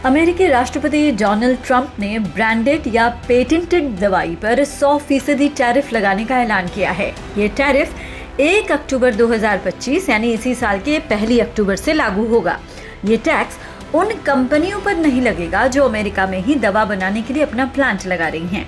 अमेरिकी राष्ट्रपति Donald Trump ने ब्रांडेड या पेटेंटेड दवाई पर 100% टैरिफ लगाने का ऐलान किया है। ये टैरिफ 1 अक्टूबर 2025 यानी इसी साल के 1 अक्टूबर से लागू होगा। ये टैक्स उन कंपनियों पर नहीं लगेगा जो अमेरिका में ही दवा बनाने के लिए अपना प्लांट लगा रही हैं।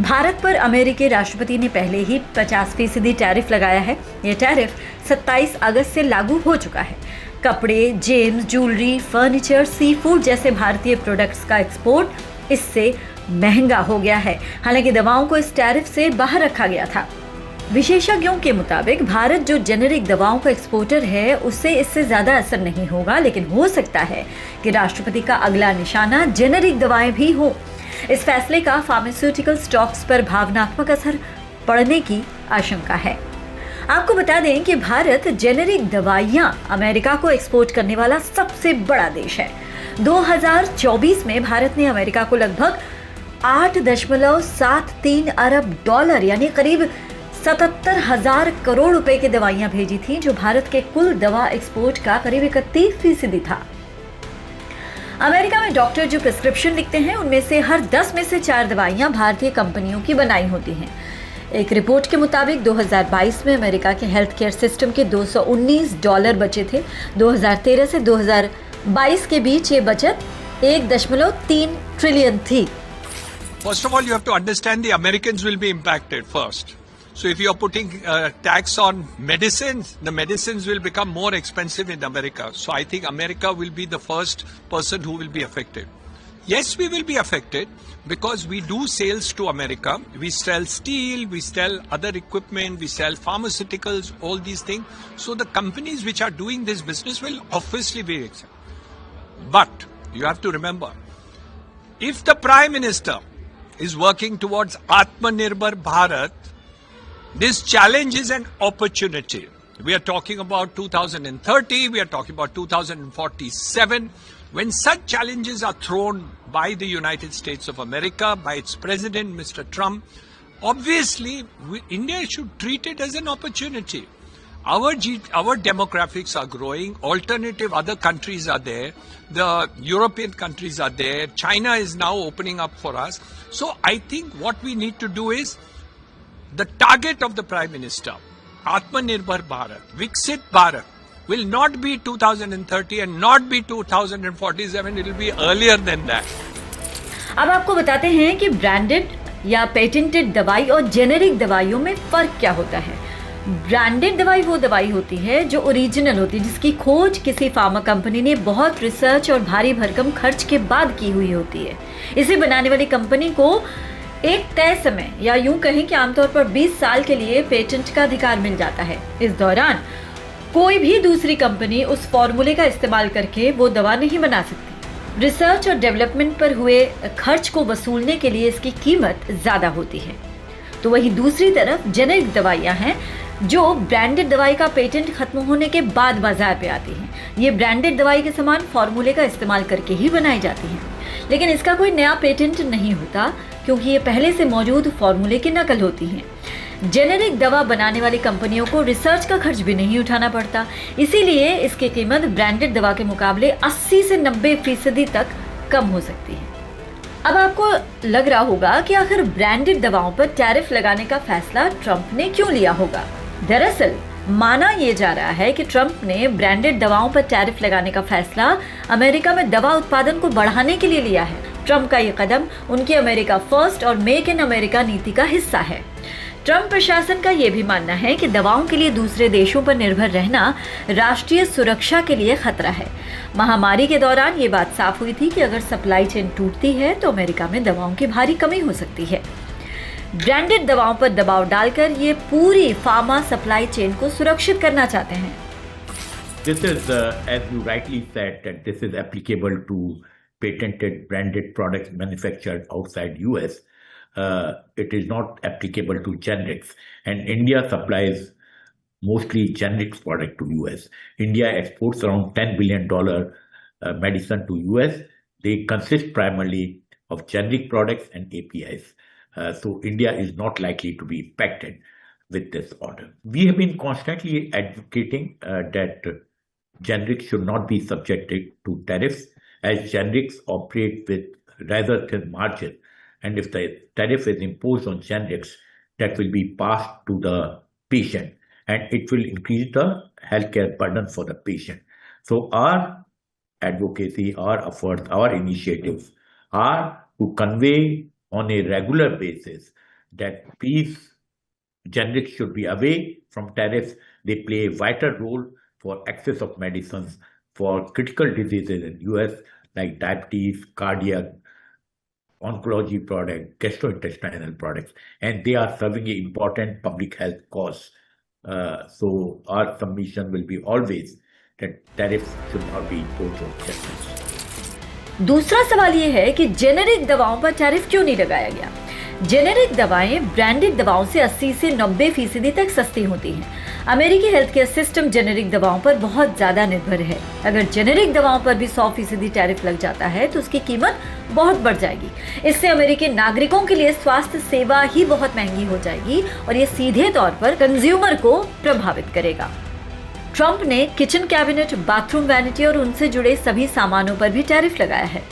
भारत पर अमेरिकी राष्ट्रपति ने पहले ही 50% टैरिफ लगाया है। ये टैरिफ 27 अगस्त से लागू हो चुका है। कपड़े, James, jewellery, furniture, sea food जैसे भारतीय प्रोडक्ट्स का एक्सपोर्ट इससे महंगा हो गया है। हालांकि दवाओं को इस टैरिफ से बाहर रखा गया था। विशेषज्ञों के मुताबिक भारत जो जेनेरिक दवाओं का एक्सपोर्टर है उससे इससे ज्यादा असर नहीं होगा, लेकिन हो सकता है कि राष्ट्रपति का अगला निशाना जेनेरिक दवाएं भी हो। इस फैसले का फार्मास्यूटिकल स्टॉक्स पर भावनात्मक असर पड़ने की आशंका है। आपको बता दें कि भारत जेनेरिक दवाइयां अमेरिका को एक्सपोर्ट करने वाला सबसे बड़ा देश है। 2024 में भारत ने अमेरिका को लगभग 8.73 अरब डॉलर यानी करीब 77,000 करोड़ रुपए की दवाइयां भेजी थी, जो भारत के कुल दवा एक्सपोर्ट का करीब 31% था। अमेरिका में डॉक्टर जो प्रिस्क्रिप्शन लिखते हैं उनमें से हर 10 में से 4 दवाइयां भारतीय कंपनियों की बनाई होती हैं। एक रिपोर्ट के मुताबिक 2022 में अमेरिका के हेल्थ केयर सिस्टम के $219 बचे थे। 2013 से 2022 के बीच ये बचत 1.3 ट्रिलियन थी। First of all, you have to understand the Americans will be impacted first. So if you are putting tax on medicines, the medicines will become more expensive in America. So I think America will be the first person who will be affected. Yes, we will be affected because we do sales to America. We sell steel, we sell other equipment, we sell pharmaceuticals, all these things. So the companies which are doing this business will obviously be affected. But you have to remember, if the Prime Minister is working towards Atmanirbhar Bharat, this challenge is an opportunity. We are talking about 2030, we are talking about 2047. When such challenges are thrown by the United States of America, by its president, Mr. Trump, obviously India should treat it as an opportunity. Our demographics are growing, alternative other countries are there, the European countries are there, China is now opening up for us. So I think what we need to do is, the target of the Prime Minister, Atmanirbhar Bharat, Viksit Bharat, will not be 2030 and not be 2047, it will be earlier than that. अब आपको बताते हैं कि branded या patented दवाई और generic दवाइयों में फर्क क्या होता है। ब्रांडेड दवाई वो दवाई होती है जो ओरिजिनल होती है, जिसकी खोज किसी फार्मा कंपनी ने बहुत रिसर्च और भारी भरकम खर्च के बाद की हुई होती है। इसे बनाने वाली कंपनी को एक तय समय या यूं कहें कि आमतौर पर 20 साल के लिए पेटेंट का अधिकार मिल जाता है। इस दौरान कोई भी दूसरी कंपनी उस फॉर्मूले का इस्तेमाल करके वो दवा नहीं बना सकती। रिसर्च और डेवलपमेंट पर हुए खर्च को वसूलने के लिए इसकी कीमत ज्यादा होती है। तो वहीं दूसरी तरफ जेनेरिक दवाइयां हैं जो ब्रांडेड दवाई का पेटेंट खत्म होने के बाद बाजार पे आती हैं। ये ब्रांडेड दवाई के समान फॉर्मूले का इस्तेमाल करके ही बनाई जाती हैं, लेकिन इसका कोई नया पेटेंट नहीं होता क्योंकि ये पहले से मौजूद फॉर्मूले की नकल होती हैं। जेनेरिक दवा बनाने वाली कंपनियों को रिसर्च का खर्च भी नहीं उठाना पड़ता, इसीलिए इसकी कीमत ब्रांडेड दवा के मुकाबले 80 से 90% तक कम हो सकती है। अब आपको लग रहा होगा कि आखिर ब्रांडेड दवाओं पर टैरिफ लगाने का फैसला ट्रंप ने क्यों लिया होगा। दरअसल माना यह जा रहा है कि ट्रंप ने ब्रांडेड दवाओं पर टैरिफ लगाने का फैसला अमेरिका में दवा उत्पादन को बढ़ाने के लिए लिया है। ट्रंप का यह कदम उनकी अमेरिका फर्स्ट और मेक इन अमेरिका नीति का हिस्सा है। ट्रंप प्रशासन का यह भी मानना है कि दवाओं के लिए दूसरे देशों पर निर्भर रहना राष्ट्रीय सुरक्षा के लिए खतरा है। महामारी के दौरान ये बात साफ हुई थी कि अगर सप्लाई चेन टूटती है तो अमेरिका में दवाओं की भारी कमी हो सकती है। ब्रांडेड दवाओं पर दबाव डालकर ये पूरी फार्मा सप्लाई चेन को सुरक्षित करना चाहते हैं। This is, as you rightly said, that this is applicable to patented branded products manufactured outside US. It is not applicable to generics, and India supplies mostly generics product to US. India exports around $10 billion medicine to US. They consist primarily of generic products and APIs. So India is not likely to be impacted with this order. We have been constantly advocating that generics should not be subjected to tariffs as generics operate with rather thin margin, and if the tariff is imposed on generics, that will be passed to the patient, and it will increase the healthcare burden for the patient. So our advocacy, our efforts, our initiatives are to convey on a regular basis that these generics should be away from tariffs. They play a vital role for access of medicines for critical diseases in US like diabetes, cardiac, oncology products, gastrointestinal products, and they are serving an important public health cause. So our submission will be always that tariffs should not be imposed on generics. दूसरा सवाल ये है कि generic दवाओं पर tariff क्यों नहीं लगाया गया। जेनेरिक दवाएं ब्रांडेड दवाओं से 80 से 90% तक सस्ती होती हैं। अमेरिकी हेल्थ केयर सिस्टम जेनेरिक दवाओं पर बहुत ज़्यादा निर्भर है। अगर जेनेरिक दवाओं पर भी 100% टैरिफ लग जाता है तो उसकी कीमत बहुत बढ़ जाएगी। इससे अमेरिकी नागरिकों के लिए स्वास्थ्य सेवा ही बहुत महंगी हो जाएगी और ये सीधे तौर पर कंज्यूमर को प्रभावित करेगा। ट्रंप ने किचन कैबिनेट, बाथरूम वैनिटी और उनसे जुड़े सभी सामानों पर भी टैरिफ लगाया है।